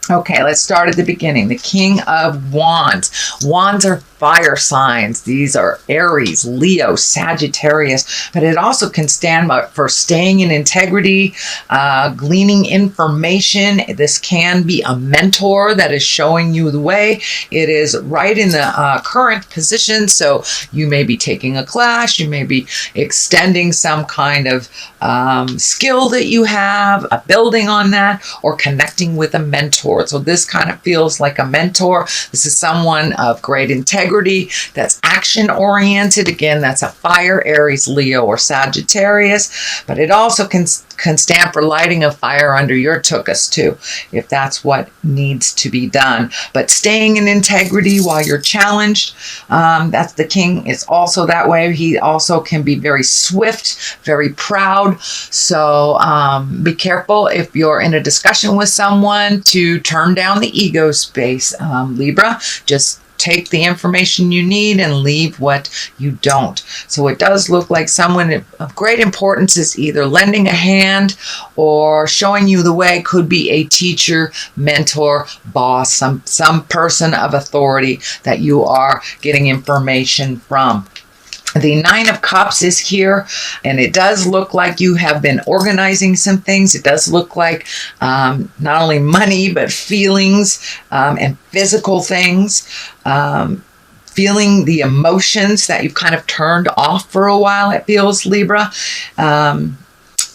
Okay, let's start at the beginning. The King of Wands. Wands are fire signs. These are Aries, Leo, Sagittarius, but it also can stand for staying in integrity, gleaning information. This can be a mentor that is showing you the way. It is right in the current position, so you may be taking a class, you may be extending some kind of skill that you have, building on that, or connecting with a mentor. So this kind of feels like a mentor. This is someone of great integrity that's action oriented. Again, that's a fire, Aries, Leo, or Sagittarius, but it also can stand for lighting a fire under your tuchus too, if that's what needs to be done. But staying in integrity while you're challenged, that's the king is also that way. He also can be very swift, very proud. So be careful if you're in a discussion with someone to turn down the ego space, Libra. Just take the information you need and leave what you don't. So it does look like someone of great importance is either lending a hand or showing you the way. Could be a teacher, mentor, boss, some person of authority that you are getting information from. The Nine of Cups is here, and it does look like you have been organizing some things. It does look like not only money, but feelings and physical things. Feeling the emotions that you've kind of turned off for a while, it feels, Libra.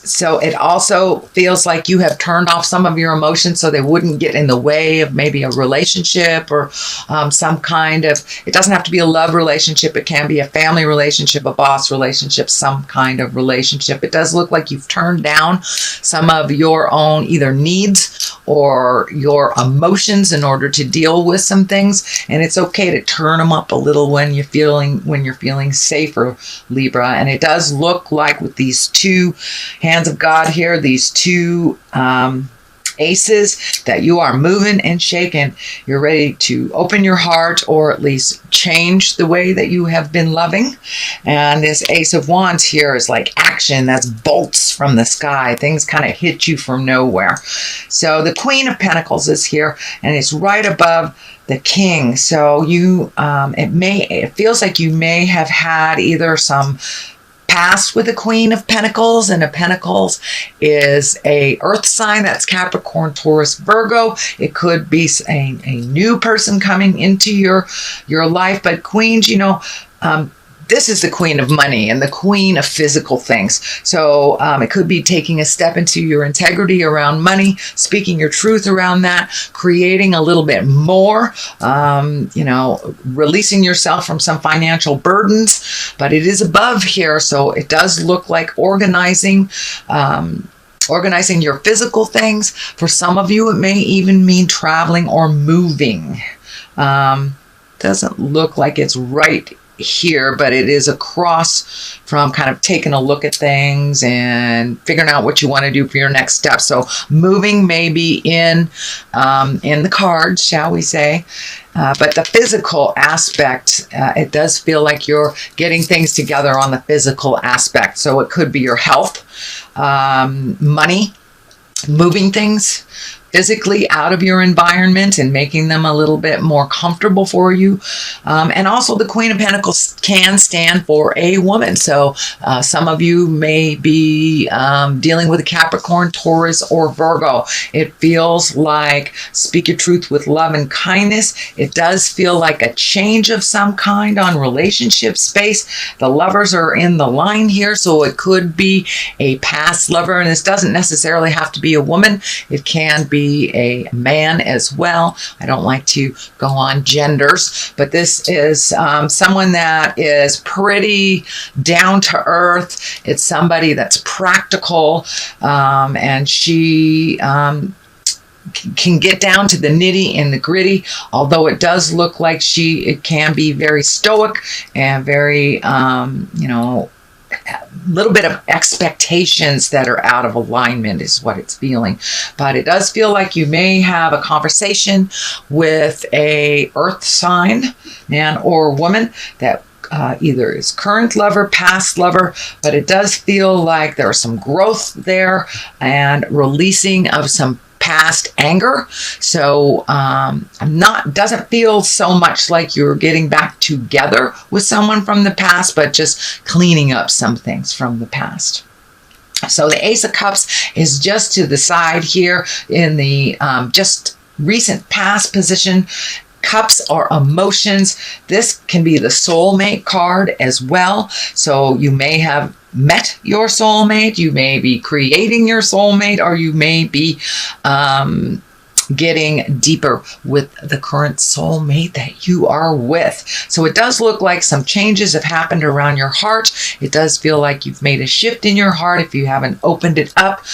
So it also feels like you have turned off some of your emotions so they wouldn't get in the way of maybe a relationship or some kind of, it doesn't have to be a love relationship. It can be a family relationship, a boss relationship, some kind of relationship. It does look like you've turned down some of your own either needs or your emotions in order to deal with some things. And it's okay to turn them up a little when you're feeling safer, Libra. And it does look like with these two hands of God here, these two aces, that you are moving and shaking. You're ready to open your heart or at least change the way that you have been loving. And this Ace of Wands here is like action. That's bolts from the sky. Things kind of hit you from nowhere. So the Queen of Pentacles is here, and it's right above the King. So you, it feels like you may have had either some past with the Queen of Pentacles, and a Pentacles is a earth sign. That's Capricorn, Taurus, Virgo. It could be a new person coming into your life, but Queens, this is the Queen of money and the Queen of physical things. So it could be taking a step into your integrity around money, speaking your truth around that, creating a little bit more, releasing yourself from some financial burdens. But it is above here, so it does look like organizing your physical things. For some of you, it may even mean traveling or moving. Doesn't look like it's right here, but it is across from kind of taking a look at things and figuring out what you want to do for your next step. So moving may be in the cards, shall we say. But the physical aspect, it does feel like you're getting things together on the physical aspect. So it could be your health, money, moving things physically out of your environment and making them a little bit more comfortable for you. And also the Queen of Pentacles can stand for a woman. So some of you may be dealing with a Capricorn, Taurus, or Virgo. It feels like speak your truth with love and kindness. It does feel like a change of some kind on relationship space. The lovers are in the line here, so it could be a past lover, and this doesn't necessarily have to be a woman. It can be a man as well. I don't like to go on genders, but this is someone that is pretty down to earth. It's somebody that's practical, and she can get down to the nitty and the gritty, although it does look like it can be very stoic and very, little bit of expectations that are out of alignment is what it's feeling. But it does feel like you may have a conversation with a earth sign, man or woman, that either is current lover, past lover, but it does feel like there's some growth there and releasing of some past anger. So doesn't feel so much like you're getting back together with someone from the past, but just cleaning up some things from the past. So the Ace of Cups is just to the side here in the just recent past position. Cups are emotions. This can be the soulmate card as well. So you may have met your soulmate, you may be creating your soulmate, or you may be getting deeper with the current soulmate that you are with. So it does look like some changes have happened around your heart. It does feel like you've made a shift in your heart if you haven't opened it up.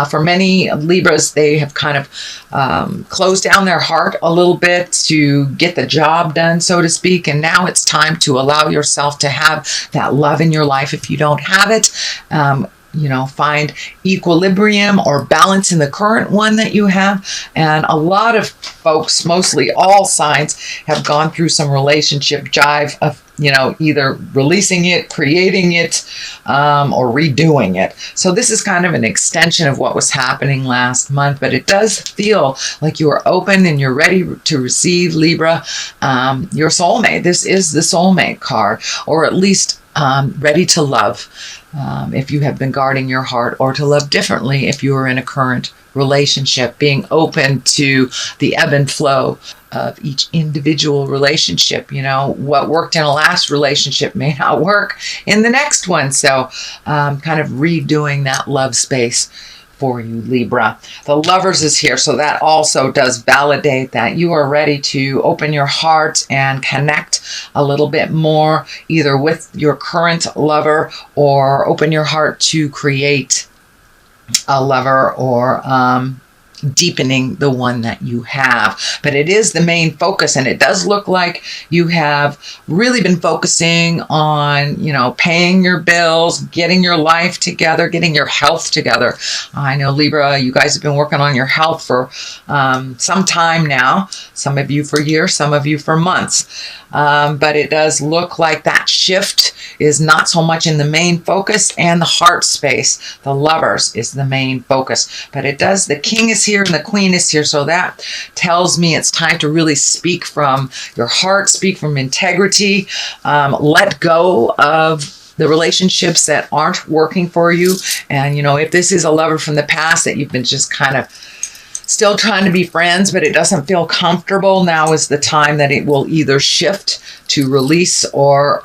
For many Libras, they have kind of closed down their heart a little bit to get the job done, so to speak. And now it's time to allow yourself to have that love in your life if you don't have it. Find equilibrium or balance in the current one that you have. And a lot of folks, mostly all signs, have gone through some relationship jive of, either releasing it, creating it, or redoing it. So this is kind of an extension of what was happening last month, but it does feel like you are open and you're ready to receive, Libra, your soulmate. This is the soulmate card, or at least ready to love. If you have been guarding your heart, or to love differently if you are in a current relationship, being open to the ebb and flow of each individual relationship. What worked in a last relationship may not work in the next one. So kind of redoing that love space for you, Libra. The Lovers is here, so that also does validate that you are ready to open your heart and connect a little bit more, either with your current lover, or open your heart to create a lover, or deepening the one that you have. But it is the main focus, and it does look like you have really been focusing on, paying your bills, getting your life together, getting your health together. I know, Libra, you guys have been working on your health for some time now. Some of you for years, some of you for months. But it does look like that shift is not so much in the main focus, and the heart space, the Lovers, is the main focus. But it does, the King is here and the Queen is here, so that tells me it's time to really speak from your heart, speak from integrity, let go of the relationships that aren't working for you. And, if this is a lover from the past that you've been just kind of still trying to be friends, but it doesn't feel comfortable, now is the time that it will either shift to release, or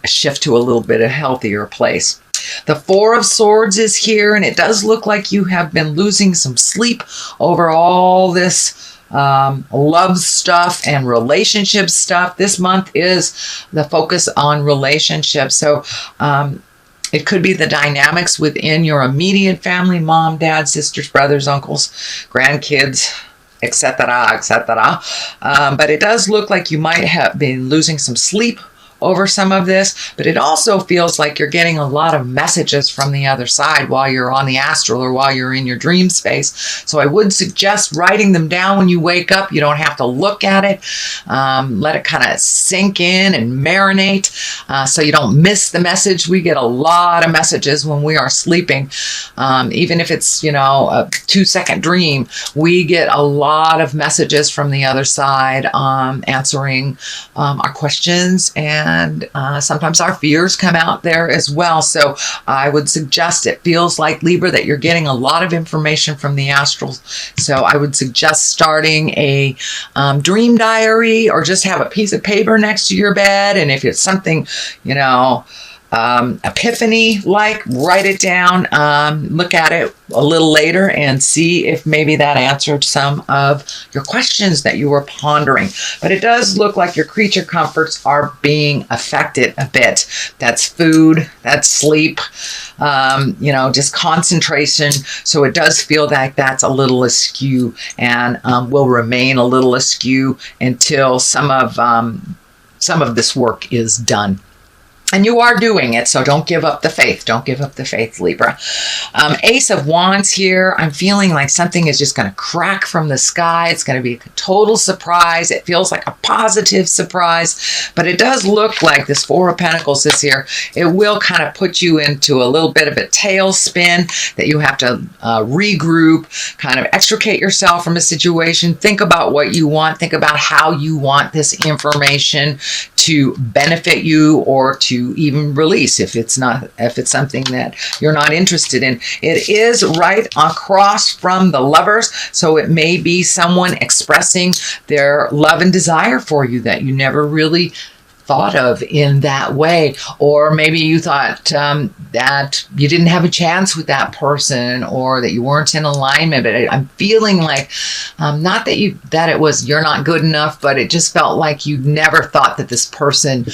shift to a little bit of healthier place. The Four of Swords is here, and it does look like you have been losing some sleep over all this love stuff and relationship stuff. This month is the focus on relationships. So it could be the dynamics within your immediate family, mom, dad, sisters, brothers, uncles, grandkids, etc., etc. But it does look like you might have been losing some sleep over some of this, but it also feels like you're getting a lot of messages from the other side while you're on the astral, or while you're in your dream space. So I would suggest writing them down when you wake up. You don't have to look at it. Let it kind of sink in and marinate, so you don't miss the message. We get a lot of messages when we are sleeping. Even if it's, a 2-second dream, we get a lot of messages from the other side, answering our questions, and sometimes our fears come out there as well. So I would suggest, it feels like, Libra, that you're getting a lot of information from the astral. So I would suggest starting a dream diary, or just have a piece of paper next to your bed. And if it's something, epiphany, write it down, look at it a little later, and see if maybe that answered some of your questions that you were pondering. But it does look like your creature comforts are being affected a bit. That's food, that's sleep, just concentration. So it does feel like that's a little askew, and will remain a little askew until some of this work is done. And you are doing it, so don't give up the faith. Don't give up the faith, Libra. Ace of Wands here. I'm feeling like something is just going to crack from the sky. It's going to be a total surprise. It feels like a positive surprise, but it does look like this Four of Pentacles is here. It will kind of put you into a little bit of a tailspin that you have to regroup, kind of extricate yourself from a situation. Think about what you want. Think about how you want this information to benefit you or to even release if it's something that you're not interested in. It is right across from the Lovers, so it may be someone expressing their love and desire for you that you never really thought of in that way, or maybe you thought that you didn't have a chance with that person, or that you weren't in alignment. But I'm feeling like not that it was you're not good enough, but it just felt like you never thought that this person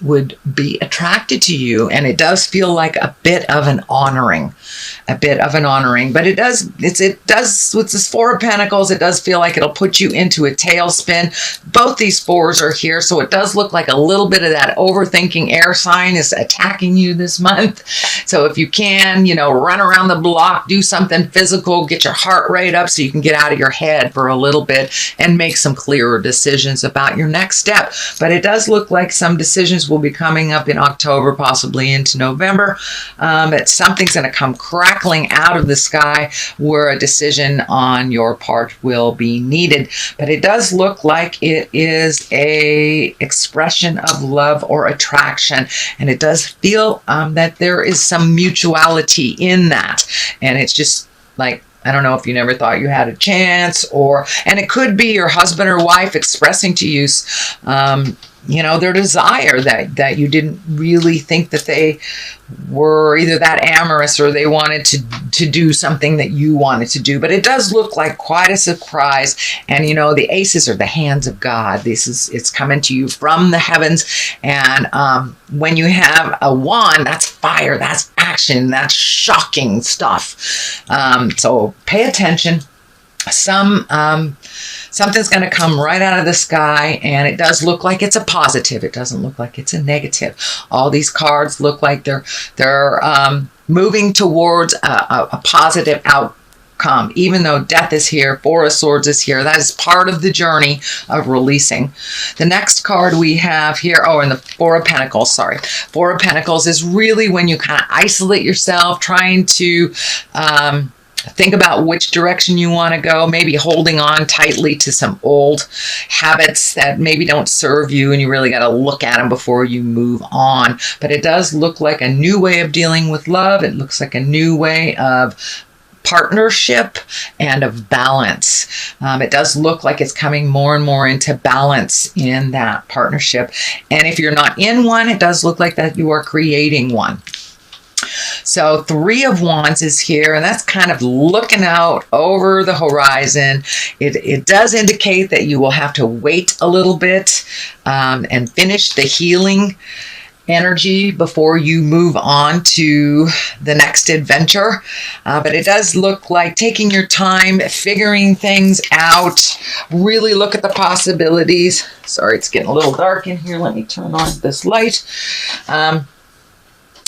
would be attracted to you. And it does feel like a bit of an honoring, but it does with this Four of Pentacles, it does feel like it'll put you into a tailspin. Both these fours are here, so it does look like a little bit of that overthinking air sign is attacking you this month. So if you can, run around the block, do something physical, get your heart rate up so you can get out of your head for a little bit and make some clearer decisions about your next step. But it does look like some decisions will be coming up in October, possibly into November. But something's going to come crackling out of the sky where a decision on your part will be needed. But it does look like it is a expression of love or attraction, and it does feel that there is some mutuality in that. And it's just like, I don't know if you never thought you had a chance, and it could be your husband or wife expressing to you their desire that you didn't really think that they were either that amorous or they wanted to do something that you wanted to do. But it does look like quite a surprise. And the aces are the hands of God. It's coming to you from the heavens. And when you have a wand, that's fire, that's action, that's shocking stuff. So pay attention. Something's going to come right out of the sky, and it does look like it's a positive. It doesn't look like it's a negative. All these cards look like they're moving towards a positive outcome. Even though death is here, Four of Swords is here, that is part of the journey of releasing. The next card we have here, and the Four of Pentacles, sorry. Four of Pentacles is really when you kind of isolate yourself, trying to think about which direction you want to go, maybe holding on tightly to some old habits that maybe don't serve you, and you really got to look at them before you move on. But it does look like a new way of dealing with love. It looks like a new way of partnership and of balance. It does look like it's coming more and more into balance in that partnership. And if you're not in one, it does look like that you are creating one. So Three of Wands is here, and that's kind of looking out over the horizon. It does indicate that you will have to wait a little bit and finish the healing energy before you move on to the next adventure. But it does look like taking your time, figuring things out, really look at the possibilities. Sorry, it's getting a little dark in here. Let me turn on this light.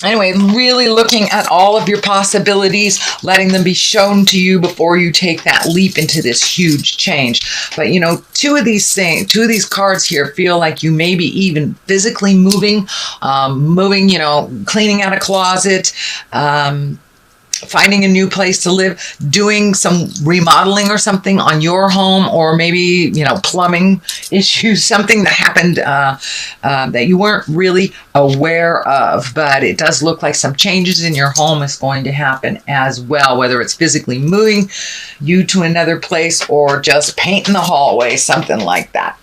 Anyway, really looking at all of your possibilities, letting them be shown to you before you take that leap into this huge change. But two of these cards here feel like you may be even physically moving, cleaning out a closet, finding a new place to live, doing some remodeling or something on your home, or maybe, plumbing issues, something that happened that you weren't really aware of. But it does look like some changes in your home is going to happen as well, whether it's physically moving you to another place or just painting the hallway, something like that.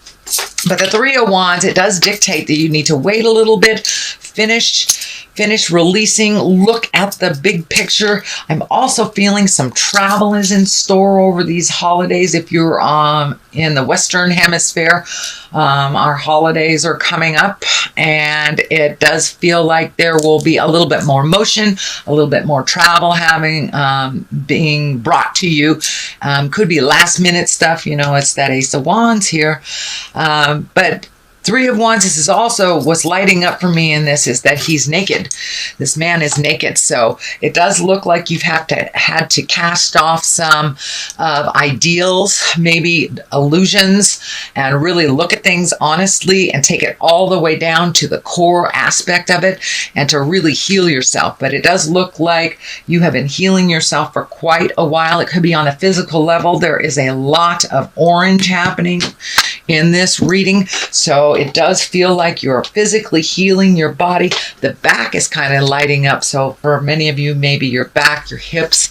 But the Three of Wands, it does dictate that you need to wait a little bit, finish releasing, look at the big picture. I'm also feeling some travel is in store over these holidays. If you're in the Western Hemisphere, our holidays are coming up, and it does feel like there will be a little bit more motion, a little bit more travel being brought to you. Could be last minute stuff, it's that Ace of Wands here. But Three of Wands, this is also what's lighting up for me in this is that he's naked. This man is naked. So it does look like you've had to cast off some ideals, maybe illusions, and really look at things honestly and take it all the way down to the core aspect of it and to really heal yourself. But it does look like you have been healing yourself for quite a while. It could be on a physical level. There is a lot of orange happening in this reading. So it does feel like you're physically healing your body. The back is kind of lighting up. So for many of you, maybe your back, your hips,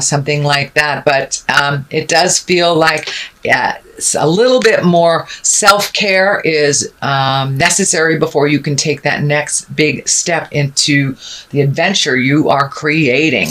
something like that. But it does feel like a little bit more self-care is necessary before you can take that next big step into the adventure you are creating.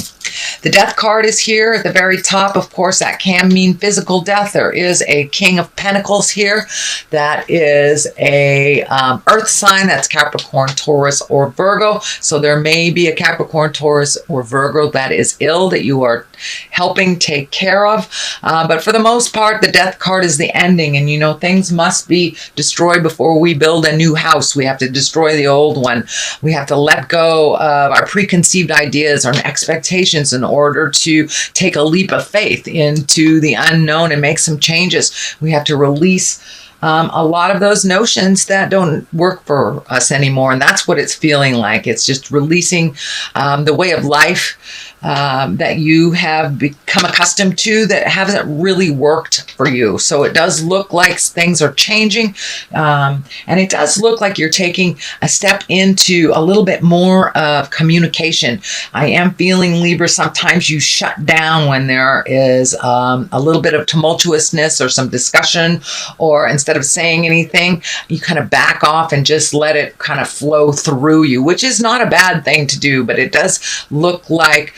The Death card is here at the very top. Of course, that can mean physical death. There is a King of Pentacles here. That is a earth sign. That's Capricorn, Taurus, or Virgo. So there may be a Capricorn, Taurus, or Virgo that is ill that you are helping take care of. But for the most part, the Death card is the ending. And, you know, things must be destroyed before we build a new house. We have to destroy the old one. We have to let go of our preconceived ideas or expectations in order to take a leap of faith into the unknown and make some changes. We have to release a lot of those notions that don't work for us anymore. And that's what it's feeling like. It's just releasing the way of life that you have become accustomed to that hasn't really worked for you. So it does look like things are changing. And it does look like you're taking a step into a little bit more of communication. I am feeling, Libra, sometimes you shut down when there is a little bit of tumultuousness or some discussion, or instead of saying anything, you kind of back off and just let it kind of flow through you, which is not a bad thing to do, but it does look like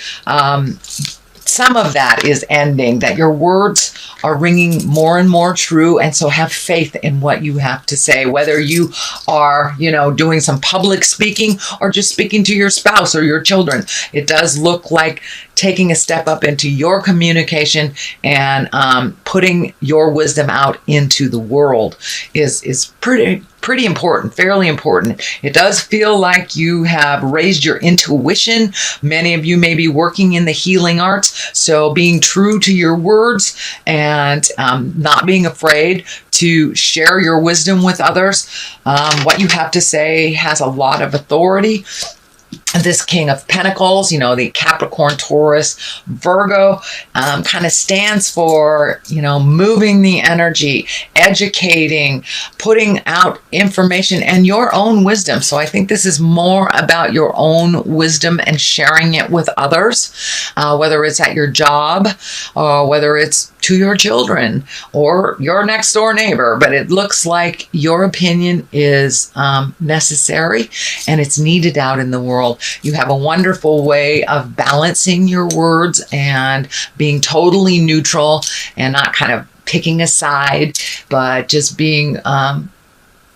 some of that is ending, that your words are ringing more and more true. And so have faith in what you have to say, whether you are, you know, doing some public speaking or just speaking to your spouse or your children. It does look like taking a step up into your communication and putting your wisdom out into the world is pretty important, fairly important. It does feel like you have raised your intuition. Many of you may be working in the healing arts, so being true to your words and not being afraid to share your wisdom with others. What you have to say has a lot of authority. This King of Pentacles, you know, the Capricorn, Taurus, Virgo, kind of stands for, you know, moving the energy, educating, putting out information and your own wisdom. So I think this is more about your own wisdom and sharing it with others, whether it's at your job or whether it's to your children or your next door neighbor. But it looks like your opinion is necessary and it's needed out in the world. You have a wonderful way of balancing your words and being totally neutral and not kind of picking a side, but just being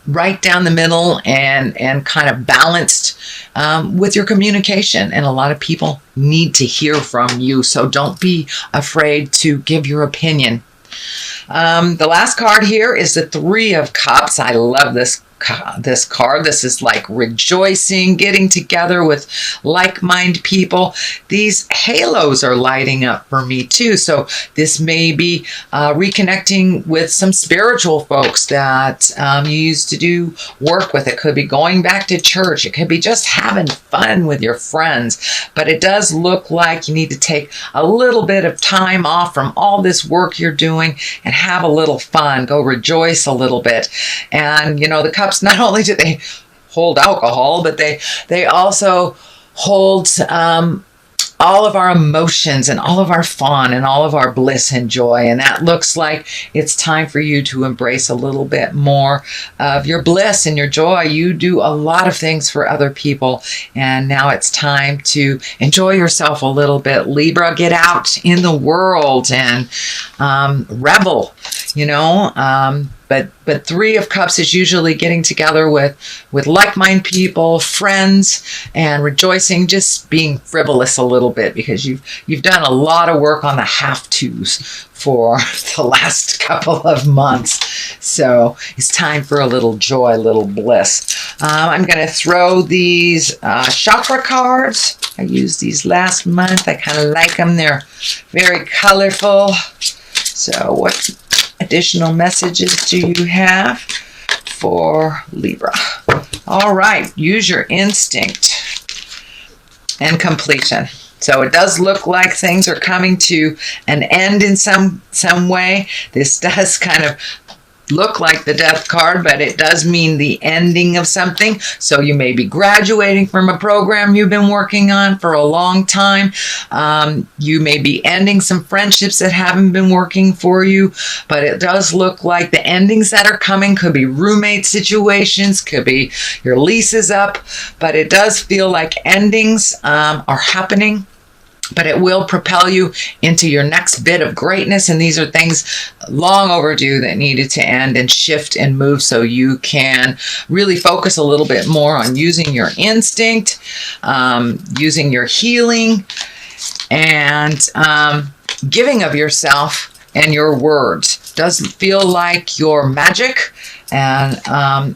right down the middle and kind of balanced with your communication. And a lot of people need to hear from you, so don't be afraid to give your opinion. The last card here is the Three of Cups. I love this card. This is like rejoicing, getting together with like-minded people. These halos are lighting up for me too. So this may be reconnecting with some spiritual folks that you used to do work with. It could be going back to church. It could be just having fun with your friends. But it does look like you need to take a little bit of time off from all this work you're doing and have a little fun. Go rejoice a little bit. And, you know, the cups, not only do they hold alcohol, but they also hold all of our emotions and all of our fun and all of our bliss and joy. And that looks like it's time for you to embrace a little bit more of your bliss and your joy. You do a lot of things for other people, and now it's time to enjoy yourself a little bit. Libra, get out in the world and revel, you know. But Three of Cups is usually getting together with like-minded people, friends, and rejoicing, just being frivolous a little bit, because you've done a lot of work on the have-tos for the last couple of months. So it's time for a little joy, a little bliss. I'm going to throw these chakra cards. I used these last month. I kind of like them. They're very colorful. So what additional messages do you have for Libra? All right, use your instinct and completion. So it does look like things are coming to an end in some way. This does kind of look like the death card, but it does mean the ending of something. So you may be graduating from a program you've been working on for a long time. You may be ending some friendships that haven't been working for you, but it does look like the endings that are coming could be roommate situations, could be your lease is up, but it does feel like endings are happening. But it will propel you into your next bit of greatness. And these are things long overdue that needed to end and shift and move so you can really focus a little bit more on using your instinct, using your healing, and giving of yourself and your words. Doesn't feel like your magic and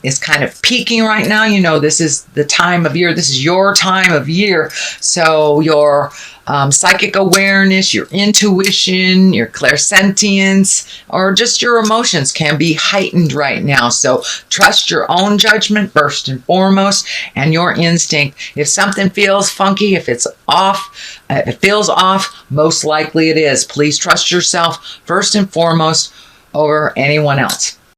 is kind of peaking right now. You know, this is the time of year. This is your time of year. So your psychic awareness, your intuition, your clairsentience, or just your emotions can be heightened right now. So trust your own judgment first and foremost, and your instinct. If something feels funky, if it's off, if it feels off, most likely it is. Please trust yourself first and foremost over anyone else.